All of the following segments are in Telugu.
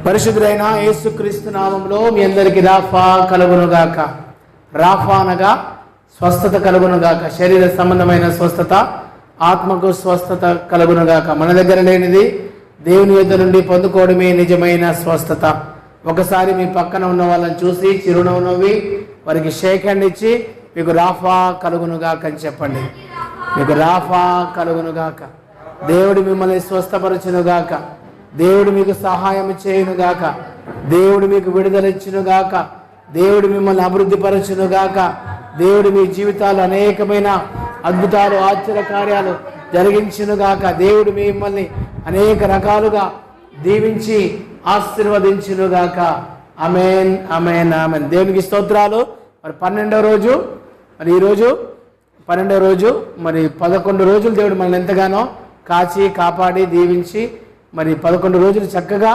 పరిశుద్ధుడైన యేసుక్రీస్తు నామములో మీ అందరికీ రాఫా కలుగునుగాక. రాఫా అనగా స్వస్థత కలుగునుగాక. శరీర సంబంధమైన స్వస్థత, ఆత్మకు స్వస్థత కలుగునుగాక. మన దగ్గర లేనిది దేవుని యొద్ద నుండి పొందుకోవడమే నిజమైన స్వస్థత. ఒకసారి మీ పక్కన ఉన్న వాళ్ళని చూసి చిరునవ్వు నవ్వి వారికి షేక్ హ్యాండ్ ఇచ్చి మీకు రాఫా కలుగునుగాక అని చెప్పండి. మీకు రాఫా కలుగునుగాక. దేవుడు మిమ్మల్ని స్వస్థపరచునుగాక. దేవుడు మీకు సహాయం చేయునుగాక. దేవుడు మీకు విడుదల ఇచ్చునుగాక. దేవుడు మిమ్మల్ని అభివృద్ధి పరచునుగాక. దేవుడు మీ జీవితాలు అనేకమైన అద్భుతాలు, ఆశ్చర్య కార్యాలు జరిగించునుగాక. దేవుడు మిమ్మల్ని అనేక రకాలుగా దీవించి ఆశీర్వదించునుగాక. ఆమేన్, ఆమేన్, ఆమేన్. దేవునికి స్తోత్రాలు. మరి 12వ రోజు, మరి ఈరోజు 12వ రోజు, మరి 11 రోజులు దేవుడు మనల్ని ఎంతగానో కాచి కాపాడి దీవించి మరి 11 రోజులు చక్కగా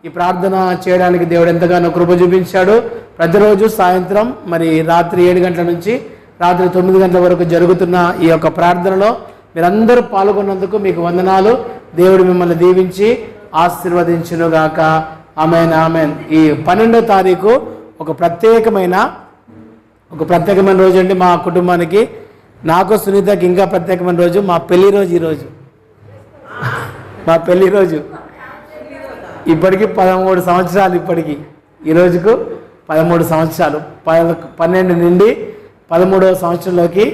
ఈ ప్రార్థన చేయడానికి దేవుడు ఎంతగానో కృప చూపించాడు. ప్రతిరోజు సాయంత్రం మరి రాత్రి 7 గంటల నుంచి రాత్రి 9 గంటల వరకు జరుగుతున్న ఈ యొక్క ప్రార్థనలో మీరందరూ పాల్గొన్నందుకు మీకు వందనాలు. దేవుడు మిమ్మల్ని దీవించి ఆశీర్వదించునుగాక. ఆమేన్, ఆమేన్. ఈ 12వ తారీఖు ఒక ప్రత్యేకమైన రోజు అండి. మా కుటుంబానికి, నాకు సునీతకి ఇంకా ప్రత్యేకమైన రోజు. మా పెళ్లి రోజు ఈరోజు. మా పెళ్లి రోజు ఇప్పటికి 13 సంవత్సరాలు. ఇప్పటికి ఈ రోజుకు 13 సంవత్సరాలు. 12 నుండి 13వ సంవత్సరంలోకి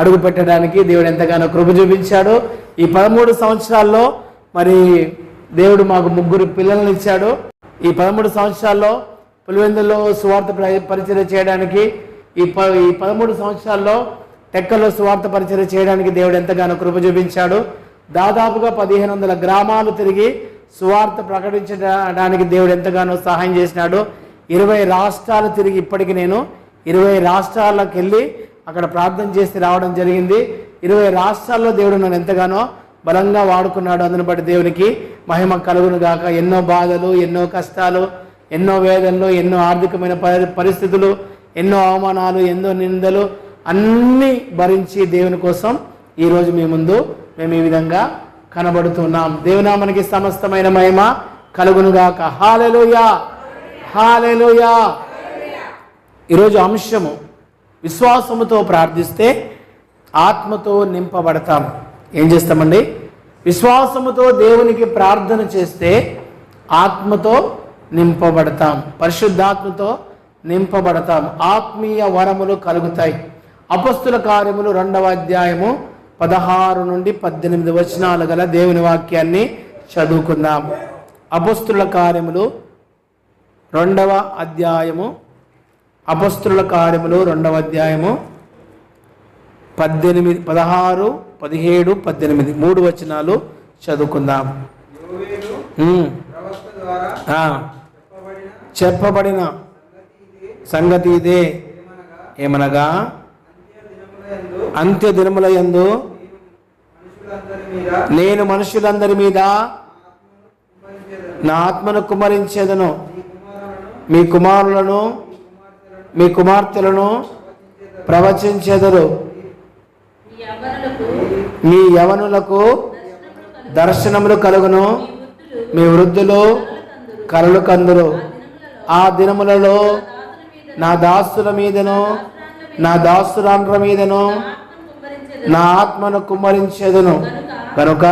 అడుగు పెట్టడానికి దేవుడు ఎంతగానో కృప చూపించాడు. ఈ 13 సంవత్సరాల్లో మరి దేవుడు మాకు 3 పిల్లలను ఇచ్చాడు. ఈ 13 సంవత్సరాల్లో పులివెందుల్లో సువార్త పరిచర్య చేయడానికి, ఈ 13 సంవత్సరాల్లో టెక్కల్లో సువార్త పరిచర్య చేయడానికి దేవుడు ఎంతగానో కృప చూపించాడు. దాదాపుగా 1500 గ్రామాలు తిరిగి సువార్త ప్రకటించడానికి దేవుడు ఎంతగానో సహాయం చేసినాడు. 20 రాష్ట్రాలు తిరిగి ఇప్పటికి నేను 20 రాష్ట్రాలకు వెళ్ళి అక్కడ ప్రార్థన చేసి రావడం జరిగింది. 20 రాష్ట్రాల్లో దేవుడు నన్ను ఎంతగానో బలంగా వాడుకున్నాడు. అందుని బట్టి దేవునికి మహిమ కలుగును గాక. ఎన్నో బాధలు, ఎన్నో కష్టాలు, ఎన్నో వేదనలు, ఎన్నో ఆర్థికమైన పరిస్థితులు, ఎన్నో అవమానాలు, ఎన్నో నిందలు అన్నీ భరించి దేవుని కోసం ఈరోజు మీ ముందు మేము ఈ విధంగా కనబడుతున్నాం. దేవునామానికి సమస్తమైన మహిమ కలుగునుగాక. హల్లెలూయా, హల్లెలూయా. ఈరోజు అంశము, విశ్వాసముతో ప్రార్థిస్తే ఆత్మతో నింపబడతాం. ఏం చేస్తామండి? విశ్వాసముతో దేవునికి ప్రార్థన చేస్తే ఆత్మతో నింపబడతాం, పరిశుద్ధాత్మతో నింపబడతాం. ఆత్మీయ వరములు కలుగుతాయి. అపొస్తలుల కార్యములు 2వ అధ్యాయము 16 నుండి 18 వచనాలు గల దేవుని వాక్యాన్ని చదువుకుందాం. అపొస్తలుల కార్యములు 2వ అధ్యాయము, అపొస్తలుల కార్యములు 2వ అధ్యాయము 16, 17, 18 3 వచనాలు చదువుకుందాం. చెప్పబడిన సంగతి ఇదే, ఏమనగా అంత్య దినములయందు నేను మనుషులందరి మీద నా ఆత్మను కుమ్మరించేదను. మీ కుమారులను మీ కుమార్తెలను ప్రవచించెదరు. మీ యవనులకు దర్శనములు కలుగును. మీ వృద్ధులు కలలు కందురు. ఆ దినములలో నా దాసుల మీదను నా దాసురాండ్ర మీదను నా ఆత్మను కుమ్మరించెదను కనుక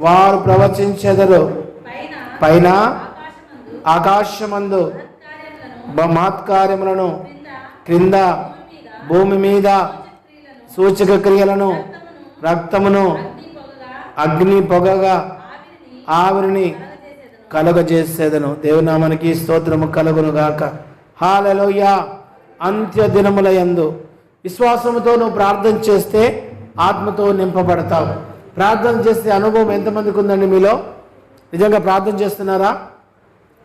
వారు ప్రవచించెదరు. పైన ఆకాశమందు మహత్కార్యములను, క్రింద భూమి మీద సూచక క్రియలను, రక్తమును, అగ్ని పొగగా ఆవిరిని కలుగజేసేదను. దేవునామానికి స్తోత్రము కలుగునుగాక. హల్లెలూయా. అంత్య దినములయందు విశ్వాసముతో నువ్వు ప్రార్థన చేస్తే ఆత్మతో నింపబడతావు. ప్రార్థన చేసే అనుభవం ఎంతమందికి ఉందండి మీలో? నిజంగా ప్రార్థన చేస్తున్నారా?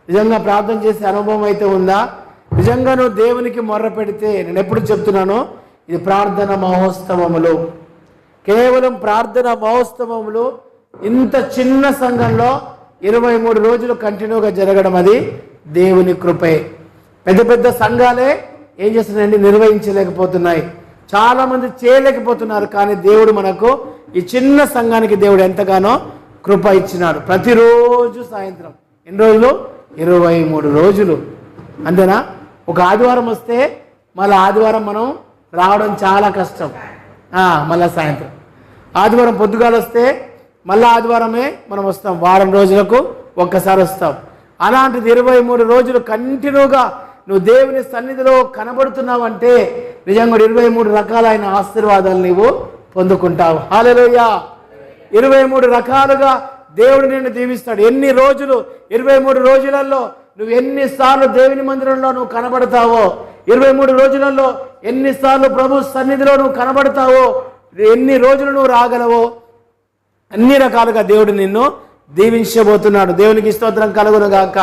నిజంగా ప్రార్థన చేసే అనుభవం అయితే ఉందా? నిజంగా నువ్వు దేవునికి మొర్ర పెడితే, నేను ఎప్పుడు చెప్తున్నాను, ఇది ప్రార్థన మహోత్సవములు, కేవలం ప్రార్థన మహోత్సవములు. ఇంత చిన్న సంఘంలో 23 రోజులు కంటిన్యూగా జరగడం అది దేవుని కృపే. పెద్ద పెద్ద సంఘాలే ఏం చేస్తున్నాయండి? నిర్వహించలేకపోతున్నాయి. చాలామంది చేయలేకపోతున్నారు. కానీ దేవుడు మనకు ఈ చిన్న సంఘానికి దేవుడు ఎంతగానో కృప ఇచ్చినాడు. ప్రతిరోజు సాయంత్రం ఎన్ని రోజులు? 23 రోజులు. అంతేనా? ఒక ఆదివారం వస్తే మళ్ళీ ఆదివారం మనం రావడం చాలా కష్టం. మళ్ళీ సాయంత్రం ఆదివారం పొద్దుగాలు వస్తే మళ్ళీ ఆదివారమే మనం వస్తాం. వారం రోజులకు ఒక్కసారి వస్తాం. అలాంటిది 23 రోజులు కంటిన్యూగా నువ్వు దేవుని సన్నిధిలో కనబడుతున్నావంటే నిజంగా 23 రకాలైన ఆశీర్వాదాలు నీవు పొందుకుంటావు. హల్లెలూయా. 23 రకాలుగా దేవుడు నిన్ను దీవిస్తాడు. ఎన్ని రోజులు 23 రోజులలో నువ్వు ఎన్నిసార్లు దేవుని మందిరంలో నువ్వు కనబడతావో, 23 రోజులలో ఎన్నిసార్లు ప్రభు సన్నిధిలో నువ్వు కనబడతావో, ఎన్ని రోజులు నువ్వు రాగలవో అన్ని రకాలుగా దేవుడు నిన్ను దీవించబోతున్నాడు. దేవునికి స్తోత్రం కలుగును గాక.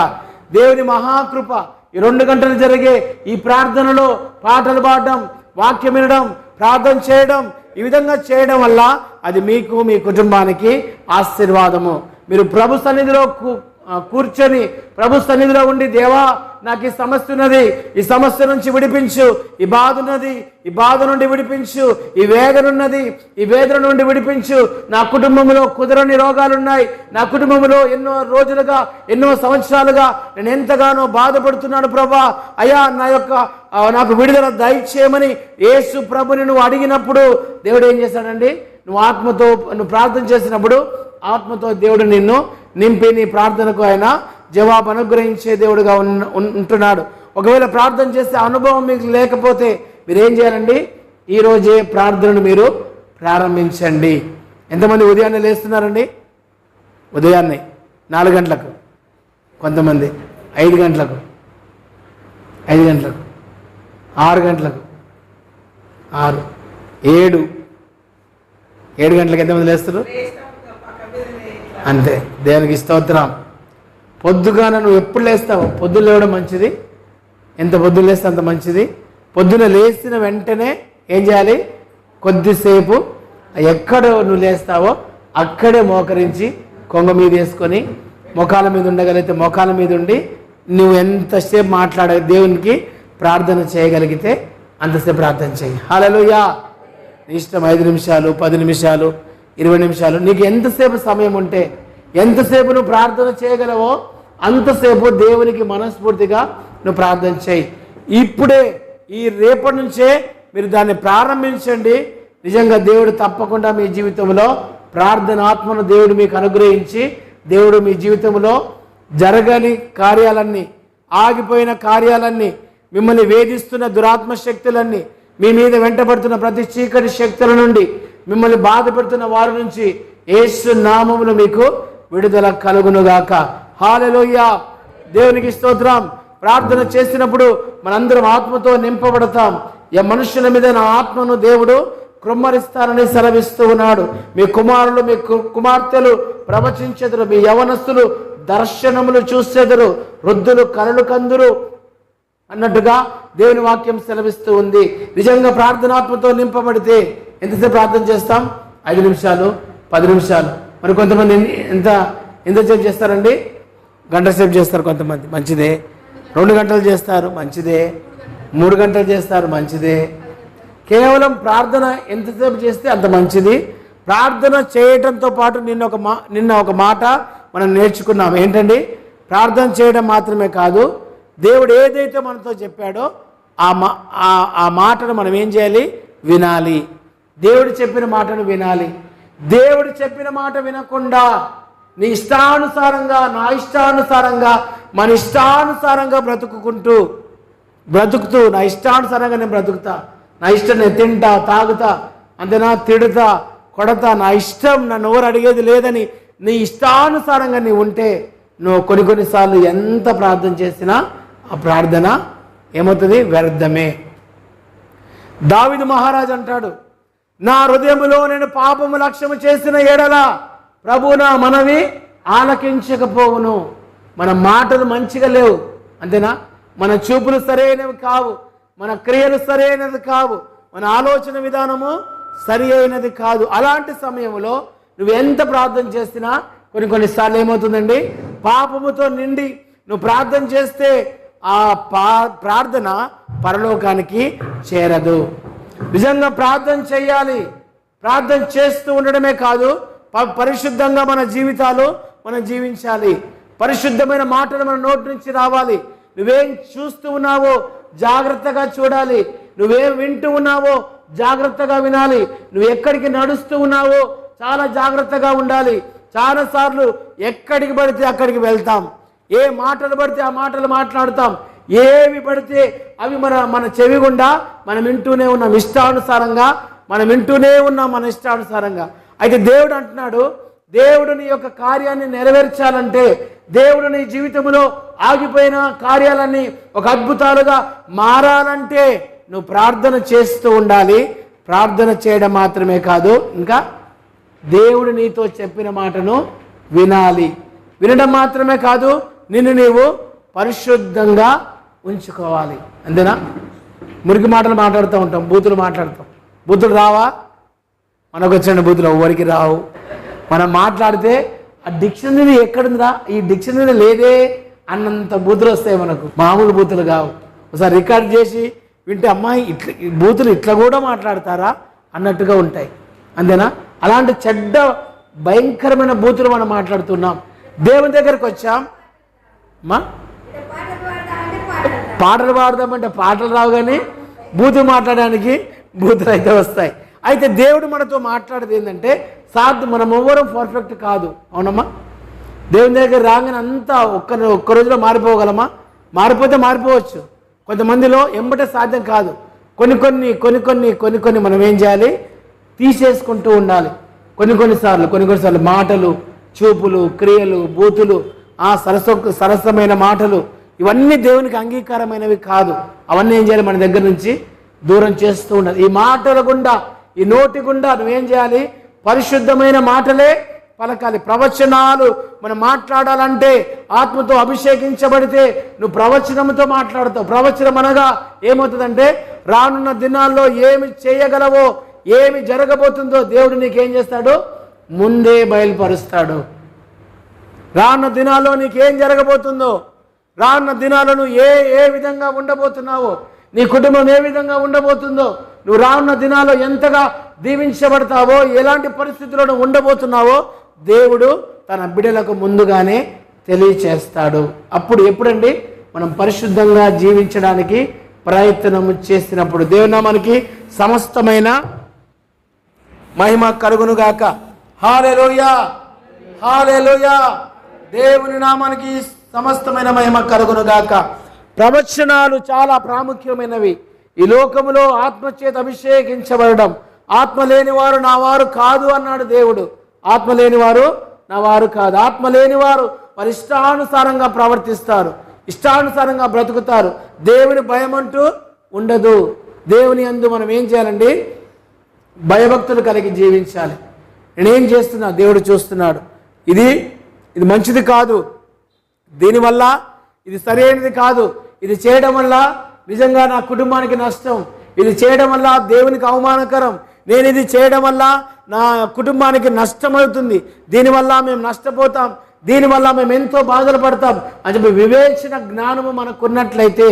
దేవుని మహాకృప ఈ 2 గంటలు జరిగే ఈ ప్రార్థనలో పాటలు పాడడం, వాక్యం వినడం, ప్రార్థన చేయడం, ఈ విధంగా చేయడం వల్ల అది మీకు మీ కుటుంబానికి ఆశీర్వాదము. మీరు ప్రభు సన్నిధిలో కూర్చొని ప్రభు సన్నిధిలో ఉండి, దేవా నాకు ఈ సమస్య ఉన్నది, ఈ సమస్య నుంచి విడిపించు, ఈ బాధ ఉన్నది, ఈ బాధ నుండి విడిపించు, ఈ వేదన ఉన్నది, ఈ వేదన నుండి విడిపించు, నా కుటుంబంలో కుదరని రోగాలు ఉన్నాయి, నా కుటుంబంలో ఎన్నో రోజులుగా ఎన్నో సంవత్సరాలుగా నేను ఎంతగానో బాధపడుతున్నాను ప్రభా, అయ్యా నాకు విడుదల దయచేయమని యేసు ప్రభుని నువ్వు అడిగినప్పుడు దేవుడు ఏం చేశాడండి? నువ్వు ప్రార్థన చేసినప్పుడు ఆత్మతో దేవుడు నిన్ను నింపి నీ ప్రార్థనకు ఆయన జవాబు అనుగ్రహించే దేవుడుగా ఉంటున్నాడు. ఒకవేళ ప్రార్థన చేసే అనుభవం మీకు లేకపోతే మీరేం చేయాలండి? ఈరోజే ప్రార్థనను మీరు ప్రారంభించండి. ఎంతమంది ఉదయాన్నే లేస్తున్నారండి? ఉదయాన్నే 4 గంటలకు, కొంతమంది 5 గంటలకు, 6 గంటలకు, 7 గంటలకు ఎంతమంది లేస్తారు? అంతే. దేవునికి స్తోత్రం. పొద్దుగాన నువ్వు ఎప్పుడు లేస్తావు? పొద్దున్న లేవడం మంచిది. ఎంత పొద్దున్న లేస్తే అంత మంచిది. పొద్దున్న లేచిన వెంటనే ఏం చేయాలి? కొద్దిసేపు ఎక్కడ నువ్వు లేస్తావో అక్కడే మోకరించి కొంగ మీద వేసుకొని మోకాల మీద ఉండగలిగితే మోకాల మీద ఉండి నువ్వు ఎంతసేపు దేవునికి ప్రార్థన చేయగలిగితే అంతసేపు ప్రార్థన చేయి. హల్లెలూయా. నీ ఇష్టం 5 నిమిషాలు, 10 నిమిషాలు, 20 నిమిషాలు, నీకు ఎంతసేపు సమయం ఉంటే ఎంతసేపు నువ్వు ప్రార్థన చేయగలవో అంతసేపు దేవునికి మనస్ఫూర్తిగా నువ్వు ప్రార్థన చేయి. ఇప్పుడే ఈ రేపటి నుంచే మీరు దాన్ని ప్రారంభించండి. నిజంగా దేవుడు తప్పకుండా మీ జీవితంలో ప్రార్థన ఆత్మను దేవుడు మీకు అనుగ్రహించి దేవుడు మీ జీవితంలో జరగని కార్యాలన్నీ, ఆగిపోయిన కార్యాలన్నీ, మిమ్మల్ని వేధిస్తున్న దురాత్మ శక్తులన్నీ, మీ మీద వెంటబడుతున్న ప్రతి చీకటి శక్తుల నుండి, మిమ్మల్ని బాధ పెడుతున్న వారి నుంచి యేసు నామములో మీకు విడుదల కలుగునుగాక. హల్లెలూయా. దేవునికి స్తోత్రం. ప్రార్థన చేసినప్పుడు మనందరం ఆత్మతో నింపబడతాం. మనుషుల మీద నా ఆత్మను దేవుడు కృమ్మరిస్తానని సెలవిస్తూ ఉన్నాడు. మీ కుమారులు, మీ కుమార్తెలు ప్రవచించెదరు, మీ యవనస్తులు దర్శనములు చూసెదరు, వృద్ధులు కలలు కందురు అన్నట్టుగా దేవుని వాక్యం సెలవిస్తూ ఉంది. నిజంగా ప్రార్థనాత్మతో నింపబడితే ఎంతసేపు ప్రార్థన చేస్తాం? 5 నిమిషాలు, 10 నిమిషాలు. మరి కొంతమంది ఎంతసేపు చేస్తారండి? గంట సేపు చేస్తారు కొంతమంది, మంచిదే. 2 గంటలు చేస్తారు, మంచిదే. 3 గంటలు చేస్తారు, మంచిదే. కేవలం ప్రార్థన ఎంతసేపు చేస్తే అంత మంచిది. ప్రార్థన చేయడంతో పాటు నిన్న ఒక మాట మనం నేర్చుకున్నాం. ఏంటండి? ప్రార్థన చేయడం మాత్రమే కాదు, దేవుడు ఏదైతే మనతో చెప్పాడో ఆ మాటను మనం ఏం చేయాలి? వినాలి. దేవుడు చెప్పిన మాటను వినాలి. దేవుడు చెప్పిన మాట వినకుండా నీ ఇష్టానుసారంగా, నా ఇష్టానుసారంగా, మన ఇష్టానుసారంగా బ్రతుకుతూ నా ఇష్టానుసారంగా నేను బ్రతుకుతా, నా ఇష్టం నేను తింటా, తాగుతా, అంతేనా, తిడుతా, కొడతా, నా ఇష్టం, నన్ను ఎవరు అడిగేది లేదని నీ ఇష్టానుసారంగా నీ ఉంటే నువ్వు కొన్నిసార్లు ఎంత ప్రార్థన చేసినా ఆ ప్రార్థన ఏమవుతుంది? వ్యర్థమే. దావీదు మహారాజు అంటాడు, నా హృదయములో నేను పాపము లక్ష్యము చేసిన ఎడల ప్రభు నా మనవి ఆలకించకపోవును. మన మాటలు మంచిగా లేవు, అంతేనా? మన చూపులు సరైనవి కావు, మన క్రియలు సరైనది కావు, మన ఆలోచన విధానము సరి అయినది కాదు. అలాంటి సమయంలో నువ్వు ఎంత ప్రార్థన చేసినా కొన్నిసార్లు ఏమవుతుందండి? పాపముతో నిండి నువ్వు ప్రార్థన చేస్తే ఆ ప్రార్థన పరలోకానికి చేరదు. నిజంగా ప్రార్థన చేయాలి. ప్రార్థన చేస్తూ ఉండడమే కాదు, పరిశుద్ధంగా మన జీవితాలు మనం జీవించాలి. పరిశుద్ధమైన మాటలు మన నోటి నుంచి రావాలి. నువ్వేం చూస్తూ ఉన్నావో జాగ్రత్తగా చూడాలి. నువ్వేం వింటూ ఉన్నావో జాగ్రత్తగా వినాలి. నువ్వు ఎక్కడికి నడుస్తూ ఉన్నావో చాలా జాగ్రత్తగా ఉండాలి. చాలాసార్లు ఎక్కడికి పడితే అక్కడికి వెళ్తాం. ఏ మాటలు పడితే ఆ మాటలు మాట్లాడతాం. ఏవి పడితే అవి మన చెవి గుండా మనం వింటూనే ఉన్నాం ఇష్టానుసారంగా. మనం వింటూనే ఉన్నాం మన ఇష్టానుసారంగా. అయితే దేవుడు అంటున్నాడు, దేవుడు నీ యొక్క కార్యాన్ని నెరవేర్చాలంటే, దేవుడు నీ జీవితంలో ఆగిపోయిన కార్యాలన్నీ ఒక అద్భుతాలుగా మారాలంటే నువ్వు ప్రార్థన చేస్తూ ఉండాలి. ప్రార్థన చేయడం మాత్రమే కాదు, ఇంకా దేవుడు నీతో చెప్పిన మాటను వినాలి. వినడం మాత్రమే కాదు, నిన్ను నీవు పరిశుద్ధంగా ఉంచుకోవాలి. అంతేనా? మురికి మాటలు మాట్లాడుతూ ఉంటాం, బూతులు మాట్లాడతాం. బూతులు రావా? మనకు వచ్చిన బూతులు ఎవరికి రావు. మనం మాట్లాడితే ఆ డిక్షనరీ ఎక్కడుందిరా, ఈ డిక్షనరీ లేదే అన్నంత బూతులు వస్తాయి మనకు. మామూలు బూతులు కావు. ఒకసారి రికార్డ్ చేసి వింటే అమ్మాయి ఇట్లా ఈ బూతులు ఇట్లా కూడా మాట్లాడతారా అన్నట్టుగా ఉంటాయి. అంతేనా? అలాంటి చెడ్డ భయంకరమైన బూతులు మనం మాట్లాడుతున్నాం. దేవుని దగ్గరకు వచ్చాం, మా పాటలు పాడదామంటే పాటలు రావు, కానీ బూతులు మాట్లాడడానికి బూతులు అయితే వస్తాయి. అయితే దేవుడు మనతో మాట్లాడేది ఏంటంటే, మనం ఎవ్వరూ పర్ఫెక్ట్ కాదు. అవునమ్మా? దేవుని దగ్గర రాగానే అంతా ఒక్క రోజులో మారిపోగలమా? మారిపోతే మారిపోవచ్చు. కొంతమందిలో ఎంబటే సాధ్యం కాదు. కొన్ని మనం ఏం చేయాలి? తీసేసుకుంటూ ఉండాలి. కొన్నిసార్లు మాటలు, చూపులు, క్రియలు, బూతులు, సరసమైన మాటలు, ఇవన్నీ దేవునికి అంగీకారమైనవి కాదు. అవన్నీ ఏం చేయాలి? మన దగ్గర నుంచి దూరం చేస్తూ ఉండాలి. ఈ మాటల గుండా, ఈ నోటి గుండా నువ్వేం చేయాలి? పరిశుద్ధమైన మాటలే పలకాలి. ప్రవచనాలు మనం మాట్లాడాలంటే ఆత్మతో అభిషేకించబడితే నువ్వు ప్రవచనంతో మాట్లాడతావు. ప్రవచనం అనగా ఏమవుతుందంటే, రానున్న దినాల్లో ఏమి చేయగలవో, ఏమి జరగబోతుందో దేవుడు నీకేం చేస్తాడు? ముందే బయలుపరుస్తాడు. రానున్న దినాల్లో నీకేం జరగబోతుందో, రానున్న దినాల్లో నువ్వు ఏ విధంగా ఉండబోతున్నావో, నీ కుటుంబం ఏ విధంగా ఉండబోతుందో, నువ్వు రానున్న దినాల్లో ఎంతగా దీవించబడతావో, ఎలాంటి పరిస్థితుల్లో నువ్వు ఉండబోతున్నావో దేవుడు తన బిడ్డలకు ముందుగానే తెలియచేస్తాడు. అప్పుడు ఎప్పుడండి? మనం పరిశుద్ధంగా జీవించడానికి ప్రయత్నం చేసినప్పుడు. దేవుని నామానికి సమస్తమైన మహిమ కలుగునుగాక. హల్లెలూయా, హల్లెలూయా. దేవుని నామానికి సమస్తమైన మహిమ కలుగునుగాక. ప్రవచనాలు చాలా ప్రాముఖ్యమైనవి. ఈ లోకములో ఆత్మచేత అభిషేకించబడడం. ఆత్మ లేనివారు నా వారు కాదు అన్నాడు దేవుడు. ఆత్మ లేనివారు నా వారు కాదు. ఆత్మ లేనివారు వారి ఇష్టానుసారంగా ప్రవర్తిస్తారు, ఇష్టానుసారంగా బ్రతుకుతారు. దేవుని భయం అంటూ ఉండదు. దేవుని యందు మనం ఏం చేయాలండి? భయభక్తులు కలిగి జీవించాలి. నేనేం చేస్తున్నా? దేవుడు చూస్తున్నాడు. ఇది మంచిది కాదు, దీనివల్ల ఇది సరైనది కాదు, ఇది చేయడం వల్ల నిజంగా నా కుటుంబానికి నష్టం, ఇది చేయడం వల్ల దేవునికి అవమానకరం, నేను ఇది చేయడం వల్ల నా కుటుంబానికి నష్టమవుతుంది, దీనివల్ల మేము నష్టపోతాం, దీనివల్ల మేము ఎంతో బాధలు పడతాం అని చెప్పి వివేచన జ్ఞానము మనకున్నట్లయితే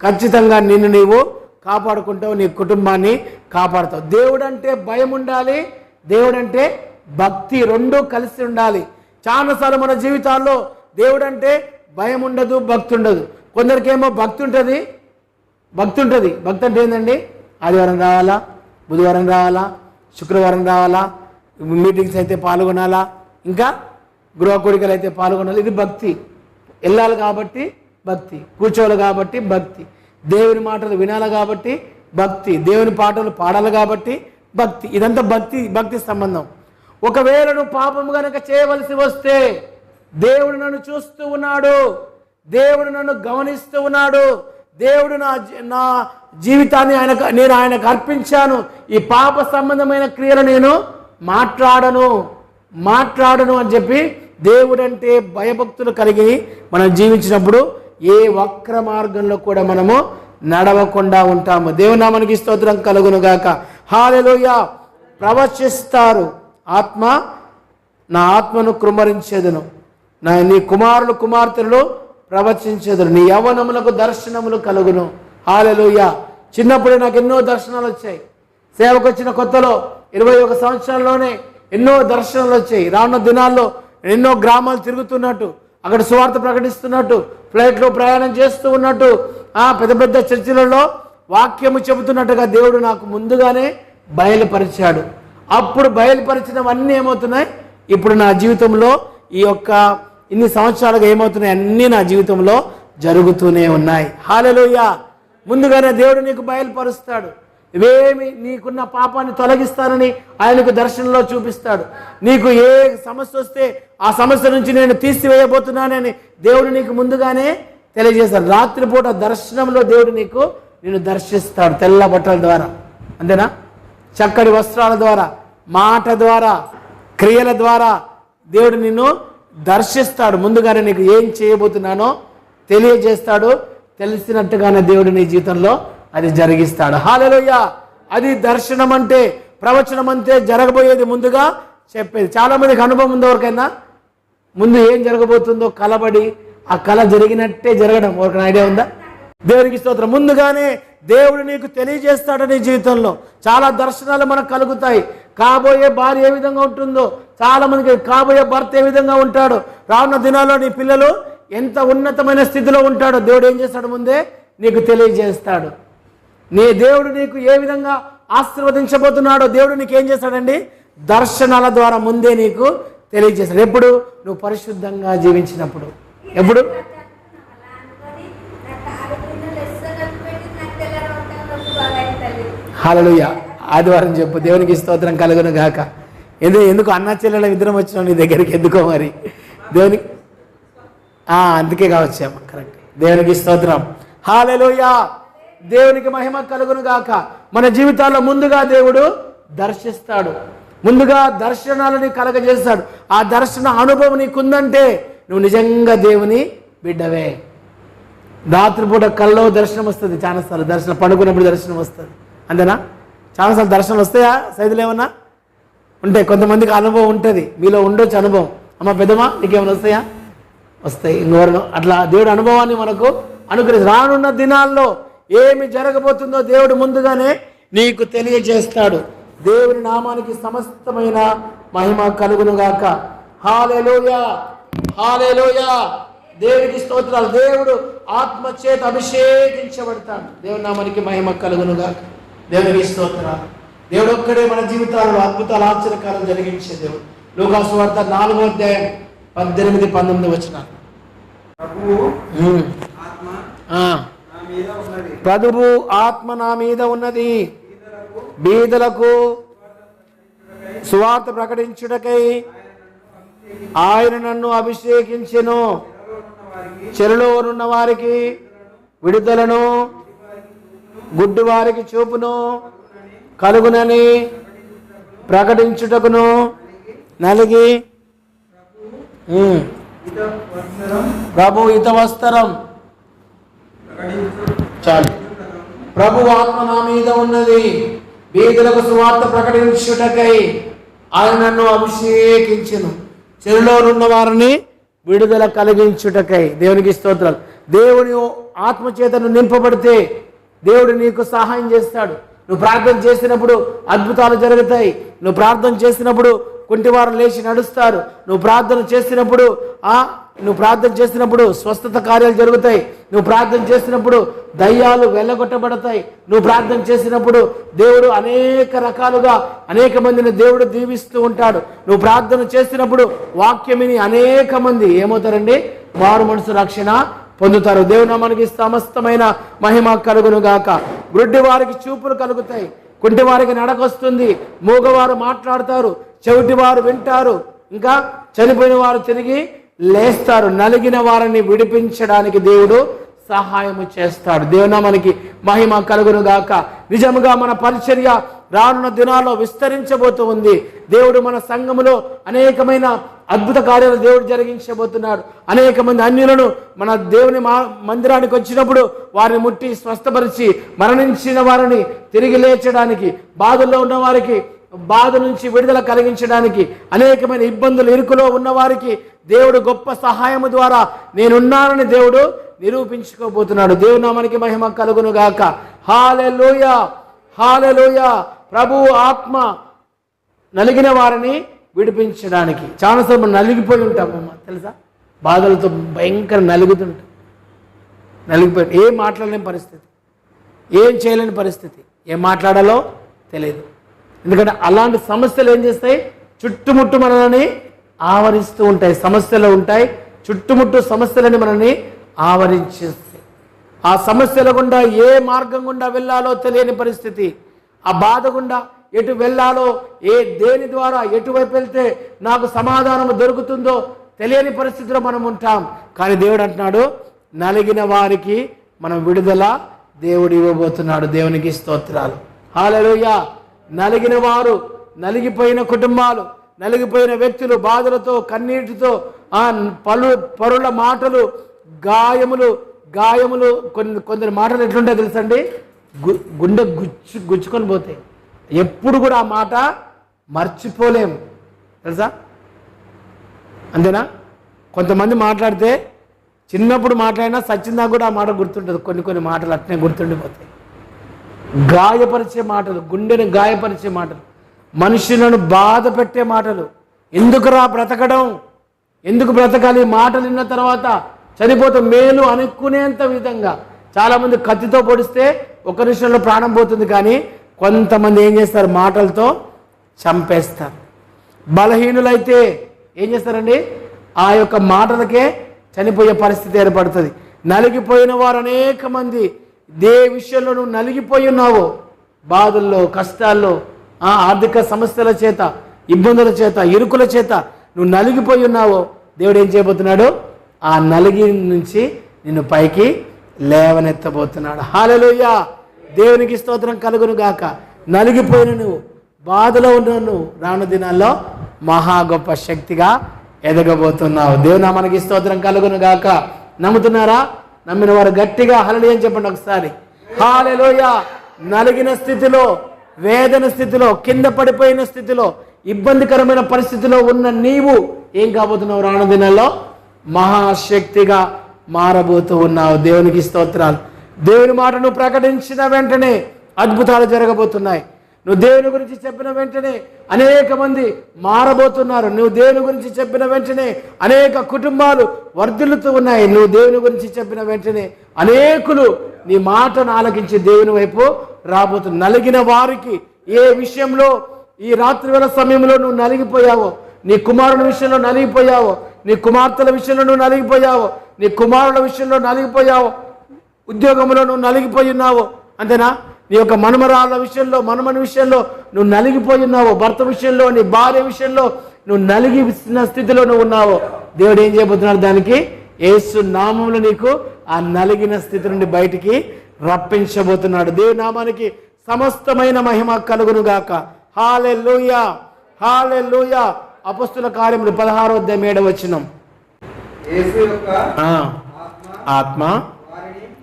ఖచ్చితంగా నిన్ను నీవు కాపాడుకుంటావు, నీ కుటుంబాన్ని కాపాడుతావు. దేవుడు అంటే భయం ఉండాలి, దేవుడు అంటే భక్తి, రెండూ కలిసి ఉండాలి. చాలాసార్లు మన జీవితాల్లో దేవుడు అంటే భయం ఉండదు, భక్తి ఉండదు. కొందరికేమో భక్తి ఉంటుంది. భక్తి అంటే ఏంటండి? ఆదివారం రావాలా, బుధవారం రావాలా, శుక్రవారం రావాలా, మీటింగ్స్ అయితే పాల్గొనాలా, ఇంకా గృహ కోరికలు అయితే పాల్గొనాలి. ఇది భక్తి. వెళ్ళాలి కాబట్టి భక్తి, కూర్చోవాలి కాబట్టి భక్తి, దేవుని మాటలు వినాలి కాబట్టి భక్తి, దేవుని పాటలు పాడాలి కాబట్టి భక్తి. ఇదంతా భక్తి సంబంధం. ఒకవేళ నువ్వు పాపం కనుక చేయవలసి వస్తే దేవుడు నన్ను చూస్తూ ఉన్నాడు, దేవుడు నన్ను గమనిస్తూ ఉన్నాడు, దేవుడు నా జీవితాన్ని నేను ఆయనకు అర్పించాను, ఈ పాప సంబంధమైన క్రియలు నేను మాట్లాడను అని చెప్పి దేవుడు అంటే భయభక్తులు కలిగి మనం జీవించినప్పుడు ఏ వక్ర మార్గంలో కూడా మనము నడవకుండా ఉంటాము. దేవుని నామానికి స్తోత్రం కలుగునుగాక. హల్లెలూయా. ప్రవచిస్తారు. నా ఆత్మను కృమ్మరించేదను, నీ కుమారులు కుమార్తెలు ప్రవచించేదను, నీ యవ్వనములకు దర్శనములు కలుగును. హల్లెలూయా. చిన్నప్పుడే నాకు ఎన్నో దర్శనాలు వచ్చాయి. సేవకు వచ్చిన కొత్తలో 21 సంవత్సరాల్లోనే ఎన్నో దర్శనాలు వచ్చాయి. రానున్న దినాల్లో ఎన్నో గ్రామాలు తిరుగుతున్నట్టు అక్కడ సువార్త ప్రకటిస్తున్నట్టు, ఫ్లైట్లో ప్రయాణం చేస్తూ ఉన్నట్టు, పెద్ద పెద్ద చర్చిలలో వాక్యము చెబుతున్నట్టుగా దేవుడు నాకు ముందుగానే బయలుపరిచాడు. అప్పుడు బయలుపరిచినవన్నీ ఏమవుతున్నాయి, ఇప్పుడు నా జీవితంలో ఈ యొక్క ఇన్ని సంవత్సరాలుగా ఏమవుతున్నాయి, అన్నీ నా జీవితంలో జరుగుతూనే ఉన్నాయి. హల్లెలూయా. ముందుగానే దేవుడు నీకు బయలుపరుస్తాడు. ఇవేమి నీకున్న పాపాన్ని తొలగిస్తానని ఆయనకు దర్శనంలో చూపిస్తాడు. నీకు ఏ సమస్య వస్తే ఆ సమస్య నుంచి నేను తీసివేయబోతున్నానని దేవుడు నీకు ముందుగానే తెలియజేస్తాడు. రాత్రిపూట దర్శనంలో దేవుడు నిన్ను దర్శిస్తాడు, తెల్ల బట్టల ద్వారా, అంతేనా, చక్కటి వస్త్రాల ద్వారా, మాట ద్వారా, క్రియల ద్వారా దేవుడు నిన్ను దర్శిస్తాడు. ముందుగానే నీకు ఏం చేయబోతున్నానో తెలియజేస్తాడు. తెలిసినట్టుగానే దేవుడు నీ జీవితంలో అది జరిగిస్తాడు. హల్లెలూయా. అది దర్శనం అంటే, ప్రవచనం అంటే జరగబోయేది ముందుగా చెప్పేది. చాలామందికి అనుభవం ఉంది. ఎవరికైనా ముందు ఏం జరగబోతుందో కలబడి ఆ కళ జరిగినట్టే జరగడం ఎవరికైనా ఐడియా ఉందా? దేవునికి స్తోత్రం. ముందుగానే దేవుడు నీకు తెలియజేస్తాడు. నీ జీవితంలో చాలా దర్శనాలు మనకు కలుగుతాయి. కాబోయే భార్య ఏ విధంగా ఉంటుందో, చాలా మందికి కాబోయే భర్త ఏ విధంగా ఉంటాడో, రానున్న దినాల్లో నీ పిల్లలు ఎంత ఉన్నతమైన స్థితిలో ఉంటాడో దేవుడు ఏం చేస్తాడు, ముందే నీకు తెలియజేస్తాడు. నీ దేవుడు నీకు ఏ విధంగా ఆశీర్వదించబోతున్నాడో దేవుడు నీకు ఏం చేస్తాడండి, దర్శనాల ద్వారా ముందే నీకు తెలియజేస్తాడు. ఎప్పుడు? నువ్వు పరిశుద్ధంగా జీవించినప్పుడు. ఎప్పుడు? హల్లెలూయా. ఆదివారం చెప్పు, దేవునికి స్తోత్రం కలుగును గాక. ఎందుకు అన్న చెల్లెల ఇద్దరం వచ్చినాం నీ దగ్గరికి, ఎందుకో మరి దేవునికి అందుకే కావచ్చాము. కరెక్ట్. దేవునికి స్తోత్రం. హల్లెలూయా. దేవునికి మహిమ కలుగును గాక. మన జీవితాల్లో ముందుగా దేవుడు దర్శిస్తాడు, ముందుగా దర్శనాలని కలగజేస్తాడు. ఆ దర్శన అనుభవం నీకుందంటే నువ్వు నిజంగా దేవుని బిడ్డవే. రాత్రిపూట కల్లో దర్శనం వస్తుంది, చాలాసార్లు దర్శనం, పడుకున్నప్పుడు దర్శనం వస్తుంది, అంతేనా? చాలాసార్లు దర్శనం వస్తాయా? సైదులు ఏమన్నా ఉంటాయి. కొంతమందికి అనుభవం ఉంటుంది, మీలో ఉండొచ్చు అనుభవం. అమ్మ పెద్దమ్మా నీకేమైనా వస్తాయా? వస్తాయి. ఇంకోరు అట్లా దేవుడు అనుభవాన్ని మనకు అనుగ్రహించి రానున్న దినాల్లో ఏమి జరగబోతుందో దేవుడు ముందుగానే నీకు తెలియజేస్తాడు. దేవుని నామానికి సమస్తమైన మహిమ కలుగునుగాక. హల్లెలూయా, హల్లెలూయా. దేవునికి స్తోత్రాలు. దేవుడు ఆత్మచేత అభిషేకించబడతాడు. దేవుని నామానికి మహిమ కలుగునుగాక. దేవునికి స్తోత్రాలు. దేవుడు ఒక్కడే మన జీవితాల్లో అద్భుతాలు, ఆశ్చర్యకారం జరిగించే దేవుడు. లూకా సువార్త 4వ అధ్యాయం 18-19 వచనాలు. ప్రభువు ఆత్మ నా మీద ఉన్నది, బీదలకు సువార్త ప్రకటించుటకై ఆయన నన్ను అభిషేకించెను, చెరలో ఉన్న వారికి విడుదలను, గుడ్డి వారికి చూపును కలుగునని ప్రకటించుటకును, నలిగి ప్రభు హితవస్త్రం చాలు. ప్రభు ఆత్మ నా మీద ఉన్నది, బీదలకు సువార్త ప్రకటించుటకై ఆయన నన్ను అభిషేకించెను, చెరలో ఉన్న వారిని విడుదల కలిగించుటకై. దేవునికి స్తోత్రాలు. దేవుని ఆత్మచేతను నింపబడితే దేవుడు నీకు సహాయం చేస్తాడు. నువ్వు ప్రార్థన చేసినప్పుడు అద్భుతాలు జరుగుతాయి. నువ్వు ప్రార్థన చేసినప్పుడు కుంటివారు లేచి నడుస్తారు. నువ్వు ప్రార్థన చేసినప్పుడు స్వస్థత కార్యాలు జరుగుతాయి. నువ్వు ప్రార్థన చేసినప్పుడు దయ్యాలు వెళ్ళగొట్టబడతాయి. నువ్వు ప్రార్థన చేసినప్పుడు దేవుడు అనేక రకాలుగా అనేక మందిని దేవుడు దీవిస్తూ ఉంటాడు. నువ్వు ప్రార్థన చేసినప్పుడు వాక్యమిని అనేక మంది ఏమవుతారండి, మారు మనసు రక్షణ పొందుతారు. దేవుని మనకి సమస్తమైన మహిమ కలుగును గాక. గుడ్డి వారికి చూపులు కలుగుతాయి, కుంటి వారికి నడకొస్తుంది, మూగవారు మాట్లాడతారు, చెవిటి వారు వింటారు, ఇంకా చనిపోయిన వారు తిరిగి లేస్తారు, నలిగిన వారిని విడిపించడానికి దేవుడు సహాయము చేస్తాడు. దేవుని మనకి మహిమ కలుగును గాక. నిజముగా మన పరిచర్య రానున్న దినాల్లో విస్తరించబోతూ ఉంది. దేవుడు మన సంఘములో అనేకమైన అద్భుత కార్యాలు దేవుడు జరిగించబోతున్నాడు. అనేక మంది అన్యులను మన దేవుని మందిరానికి వచ్చినప్పుడు వారిని ముట్టి స్వస్థపరిచి, మరణించిన వారిని తిరిగి లేచడానికి, బాధల్లో ఉన్న వారికి బాధ నుంచి విడుదల కలిగించడానికి, అనేకమైన ఇబ్బందులు ఇరుకులో ఉన్న వారికి దేవుడు గొప్ప సహాయము ద్వారా నేనున్నానని దేవుడు నిరూపించుకోబోతున్నాడు. దేవుని నామానికి మహిమ కలుగును గాక. హల్లెలూయా, హల్లెలూయా. ప్రభువు ఆత్మ నలిగిన వారిని విడిపించడానికి. చాలాసార్లు నలిగిపోయి ఉంటామమ్మ, తెలుసా? బాధలతో భయంకర నలిగిపోయి ఏం మాట్లాడలేని పరిస్థితి, ఏం చేయలేని పరిస్థితి, ఏం మాట్లాడాలో తెలియదు. ఎందుకంటే అలాంటి సమస్యలు ఏం చేస్తాయి, చుట్టుముట్టు మనల్ని ఆవరిస్తూ ఉంటాయి. సమస్యలు ఉంటాయి, చుట్టుముట్టు సమస్యలని మనల్ని ఆవరించేస్తాయి. ఆ సమస్యల గుండా ఏ మార్గం గుండా వెళ్ళాలో తెలియని పరిస్థితి, ఆ బాధ గుండా ఎటు వెళ్ళాలో, దేని ద్వారా ఎటువైపు వెళ్తే నాకు సమాధానం దొరుకుతుందో తెలియని పరిస్థితిలో మనం ఉంటాం. కానీ దేవుడు అంటున్నాడు, నలిగిన వారికి మనం విడుదల దేవుడు ఇవ్వబోతున్నాడు. దేవునికి స్తోత్రాలు, హల్లెలూయా. నలిగిన వారు, నలిగిపోయిన కుటుంబాలు, నలిగిపోయిన వ్యక్తులు, బాధలతో కన్నీటితో పరుల మాటలు, గాయములు కొందరి మాటలు ఎట్లుంటాయో తెలుసండి, గుండె గుచ్చుకొని పోతాయి. ఎప్పుడు కూడా ఆ మాట మర్చిపోలేము, తెలుసా? అంతేనా? కొంతమంది మాట్లాడితే చిన్నప్పుడు మాట్లాడినా సచ్చిందా కూడా ఆ మాట గుర్తుంటుంది. కొన్ని మాటలు అట్నే గుర్తుండిపోతాయి. గాయపరిచే మాటలు, గుండెను గాయపరిచే మాటలు, మనుషులను బాధ పెట్టే మాటలు. ఎందుకురా బ్రతకడం, ఎందుకు బ్రతకాలి, మాటలు విన్న తర్వాత చనిపోతే మేలు అనుకునేంత విధంగా. చాలామంది కత్తితో పొడిస్తే ఒక నిమిషంలో ప్రాణం పోతుంది, కానీ కొంతమంది ఏం చేస్తారు, మాటలతో చంపేస్తారు. బలహీనులైతే ఏం చేస్తారండి, ఆ యొక్క మాటలకే చనిపోయే పరిస్థితి ఏర్పడుతుంది. నలిగిపోయిన వారు అనేక మంది, ఏ విషయంలో నువ్వు నలిగిపోయి ఉన్నావో, బాధల్లో, కష్టాల్లో, ఆర్థిక సమస్యల చేత, ఇబ్బందుల చేత, ఇరుకుల చేత నువ్వు నలిగిపోయి ఉన్నావో, దేవుడు ఏం చేయబోతున్నాడు, ఆ నలిగి నుంచి నిన్ను పైకి లేవనెత్తబోతున్నాడు. హల్లెలూయా, దేవునికి స్తోత్రం కలుగును గాక. నలిగిపోయిన నువ్వు, బాధలో ఉన్న నువ్వు రాను దినాల్లో మహా గొప్ప శక్తిగా ఎదగబోతున్నావు. దేవుని నామానికి స్తోత్రం కలుగును గాక. నమ్ముతున్నారా? నమ్మిన వారు గట్టిగా హల్లెలూయా అని చెప్పండి ఒకసారి. హల్లెలూయా. నలిగిన స్థితిలో, వేదన స్థితిలో, కింద పడిపోయిన స్థితిలో, ఇబ్బందికరమైన పరిస్థితిలో ఉన్న నీవు ఏం కాబోతున్నావు, రాను దినాల్లో మహాశక్తిగా మారబోతూ ఉన్నావు. దేవునికి స్తోత్రాలు. దేవుని మాట నువ్వు ప్రకటించిన వెంటనే అద్భుతాలు జరగబోతున్నాయి. నువ్వు దేవుని గురించి చెప్పిన వెంటనే అనేక మంది మారబోతున్నారు. నువ్వు దేవుని గురించి చెప్పిన వెంటనే అనేక కుటుంబాలు వర్ధిల్లుతూ ఉన్నాయి. నువ్వు దేవుని గురించి చెప్పిన వెంటనే అనేకులు నీ మాటను ఆలకించి దేవుని వైపు రాబోతున్నారు. నలిగిన వారికి ఏ విషయంలో ఈ రాత్రి వేళ సమయంలో నువ్వు నలిగిపోయావో, నీ కుమారుని విషయంలో నలిగిపోయావో, నీ కుమార్తెల విషయంలో నువ్వు నలిగిపోయావో, నీ కుమారుల విషయంలో నలిగిపోయావో, ఉద్యోగంలో నువ్వు నలిగిపోయి ఉన్నావో, అంతేనా? నీ యొక్క మనమరాళ్ళ విషయంలో, మనమని విషయంలో నువ్వు నలిగిపోయి ఉన్నావో, భర్త విషయంలో, నీ భార్య విషయంలో నువ్వు నలిగిన స్థితిలో నువ్వు ఉన్నావో, దేవుడు ఏం చేయబోతున్నాడు, దానికి యేసు నామములో నీకు ఆ నలిగిన స్థితి నుండి బయటికి రప్పించబోతున్నాడు. దేవుని నామానికి సమస్తమైన మహిమ కలుగును గాక. హల్లెలూయా, హల్లెలూయా. అపొస్తలుల కార్యములు 16వ అధ్యాయం 7వ వచనం. ఆత్మ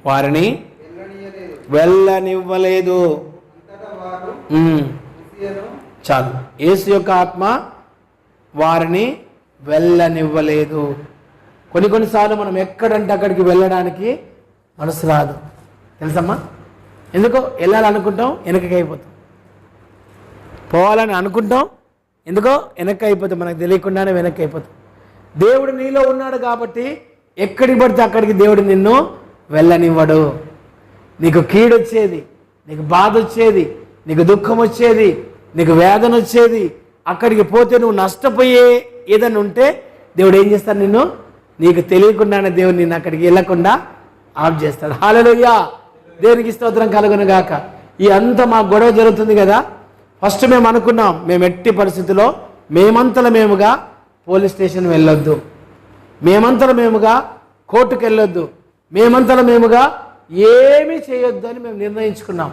వారిని వెళ్ళనివ్వలేదు. చాలు. యేసు యొక్క ఆత్మ వారిని వెళ్ళనివ్వలేదు. కొన్నిసార్లు మనం ఎక్కడంటే అక్కడికి వెళ్ళడానికి మనసు రాదు, తెలుసమ్మా? ఎందుకో వెళ్ళాలనుకుంటాం, వెనకకి అయిపోతాం. పోవాలని అనుకుంటాం, ఎందుకో వెనక్కి అయిపోతాం, మనకు తెలియకుండానే వెనక్కి అయిపోతాం. దేవుడు నీలో ఉన్నాడు కాబట్టి ఎక్కడికి పడితే అక్కడికి దేవుడు నిన్ను వెళ్ళనివ్వడు. నీకు కీడు వచ్చేది, నీకు బాధ వచ్చేది, నీకు దుఃఖం వచ్చేది, నీకు వేదన వచ్చేది, అక్కడికి పోతే నువ్వు నష్టపోయే ఏదైనా ఉంటే దేవుడు ఏం చేస్తాడు, నిన్ను నీకు తెలియకుండానే దేవుడు నిన్ను అక్కడికి వెళ్ళకుండా ఆఫ్ చేస్తాడు. హల్లెలూయా, దేవునికి స్తోత్రం కలుగును గాక. ఈ అంతా మా గొడవ జరుగుతుంది కదా, ఫస్ట్ మేము అనుకున్నాం, మేము ఎట్టి పరిస్థితుల్లో మేమంతలమేముగా పోలీస్ స్టేషన్ వెళ్ళొద్దు, మేమంతలమేముగా కోర్టుకు వెళ్ళొద్దు, మేమంతలమేముగా ఏమీ చేయొద్దు అని మేము నిర్ణయించుకున్నాం.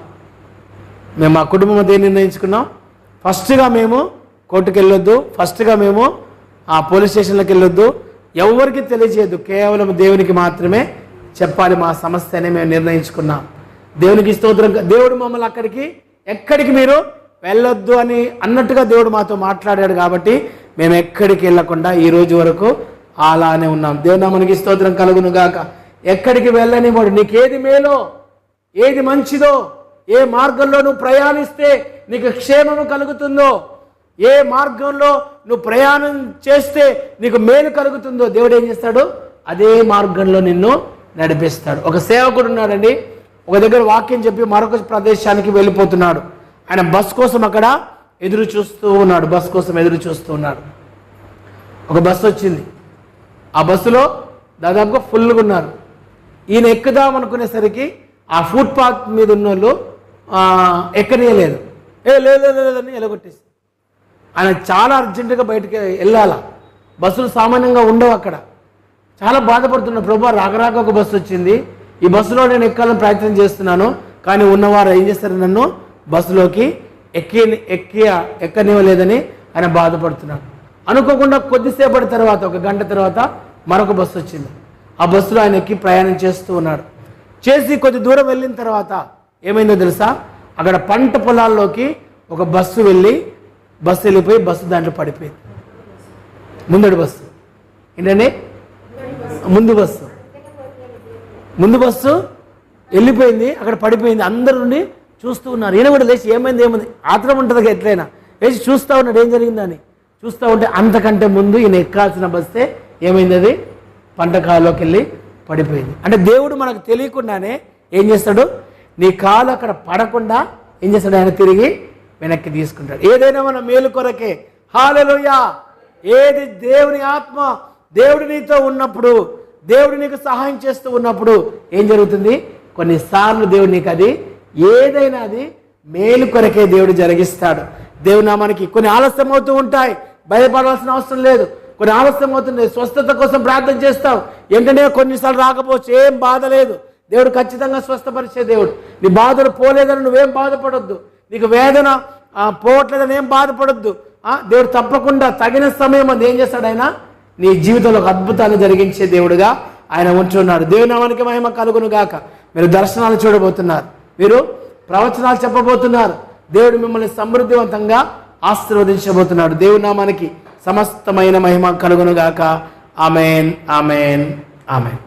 మేము మా కుటుంబం అదే నిర్ణయించుకున్నాం. ఫస్ట్గా మేము కోర్టుకు వెళ్ళొద్దు, ఫస్ట్గా మేము ఆ పోలీస్ స్టేషన్లోకి వెళ్ళొద్దు, ఎవరికి తెలియజేయద్దు, కేవలం దేవునికి మాత్రమే చెప్పాలి మా సమస్య అని మేము నిర్ణయించుకున్నాం. దేవునికి స్తోత్రం. దేవుడు మమ్మల్ని ఎక్కడికి మీరు వెళ్ళొద్దు అని అన్నట్టుగా దేవుడు మాతో మాట్లాడాడు కాబట్టి మేము ఎక్కడికి వెళ్ళకుండా ఈ రోజు వరకు అలానే ఉన్నాం. దేవుడు మనకి స్తోత్రం కలుగును గాక. ఎక్కడికి వెళ్ళనివాడు, నీకేది మేలో, ఏది మంచిదో, ఏ మార్గంలో నువ్వు ప్రయాణిస్తే నీకు క్షేమము కలుగుతుందో, ఏ మార్గంలో నువ్వు ప్రయాణం చేస్తే నీకు మేలు కలుగుతుందో దేవుడు ఏం చేస్తాడు, అదే మార్గంలో నిన్ను నడిపిస్తాడు. ఒక సేవకుడు ఉన్నాడండి, ఒక దగ్గర వాక్యం చెప్పి మరొక ప్రదేశానికి వెళ్ళిపోతున్నాడు. ఆయన బస్ కోసం అక్కడ ఎదురు చూస్తూ ఉన్నాడు, బస్ కోసం ఎదురు చూస్తూ ఉన్నాడు. ఒక బస్సు వచ్చింది, ఆ బస్సులో దాదాపుగా ఫుల్గా ఉన్నారు. ఈయన ఎక్కుదాం అనుకునేసరికి ఆ ఫుట్పాత్ మీద ఉన్న వాళ్ళు ఎక్కనీయలేదు. లేదని ఎలగొట్టేసి ఆయన చాలా అర్జెంటుగా బయటకు వెళ్ళాలా, బస్సులు సామాన్యంగా ఉండవు అక్కడ. చాలా బాధపడుతున్నాడు, ప్రభా రాకరాక ఒక బస్సు వచ్చింది, ఈ బస్సులో నేను ఎక్కాలని ప్రయత్నం చేస్తున్నాను, కానీ ఉన్నవారు ఏం చేస్తారు, నన్ను బస్సులోకి ఎక్కనివ్వలేదని ఆయన బాధపడుతున్నాడు. అనుకోకుండా కొద్దిసేపటి తర్వాత, ఒక గంట తర్వాత మరొక బస్సు వచ్చింది. ఆ బస్సులో ఆయన ఎక్కి ప్రయాణం చేస్తూ ఉన్నాడు. చేసి కొద్ది దూరం వెళ్ళిన తర్వాత ఏమైందో తెలుసా, అక్కడ పంట పొలాల్లోకి ఒక బస్సు వెళ్ళిపోయి బస్సు దాంట్లో పడిపోయింది. ముందడి బస్సు ఏంటండి, ముందు బస్సు వెళ్ళిపోయింది, అక్కడ పడిపోయింది. అందరి నుండి చూస్తూ ఉన్నారు. ఈయన కూడా లేచి ఏమైంది ఆత్రం ఉంటుంది ఎట్లయినా, లేచి చూస్తూ ఉన్నాడు ఏం జరిగిందని. చూస్తూ ఉంటే అంతకంటే ముందు ఈయన ఎక్కాల్సిన బస్సే ఏమైంది, అది పంట కాలులోకి వెళ్ళి పడిపోయింది. అంటే దేవుడు మనకు తెలియకుండానే ఏం చేస్తాడు, నీ కాలు అక్కడ పడకుండా ఏం చేస్తాడు, ఆయన తిరిగి వెనక్కి తీసుకుంటాడు. ఏదైనా మన మేలు కొరకే. హల్లెలూయా. ఏది దేవుని ఆత్మ, దేవుడు నీతో ఉన్నప్పుడు, దేవుడు నీకు సహాయం చేస్తూ ఉన్నప్పుడు ఏం జరుగుతుంది, కొన్నిసార్లు దేవుడు నీకు అది ఏదైనా అది మేలు కొరకే దేవుడు జరిగిస్తాడు. దేవుని నామానికి కొన్ని ఆలస్యం అవుతూ ఉంటాయి, భయపడాల్సిన అవసరం లేదు. కొన్ని ఆలస్యం అవుతుంది, స్వస్థత కోసం ప్రార్థన చేస్తావు, ఏంటంటే కొన్నిసార్లు రాకపోవచ్చు, ఏం బాధ లేదు. దేవుడు ఖచ్చితంగా స్వస్థపరిచే దేవుడు. నీ బాధలు పోలేదని నువ్వేం బాధపడొద్దు, నీకు వేదన పోవట్లేదని ఏం బాధపడొద్దు. దేవుడు తప్పకుండా తగిన సమయం అది ఏం చేస్తాడు, ఆయన నీ జీవితంలో ఒక అద్భుతాన్ని జరిగించే దేవుడుగా ఆయన ఉంటున్నాడు. దేవుని నామానికి మహిమ కలుగును గాక. మీరు దర్శనాలు చూడబోతున్నారు, మీరు ప్రవచనాలు చెప్పబోతున్నారు. దేవుడు మిమ్మల్ని సమృద్ధివంతంగా ఆశీర్వదించబోతున్నాడు. దేవుని నామానికి సమస్తమైన మహిమ కలుగును గాక. ఆమేన్, ఆమేన్, ఆమేన్.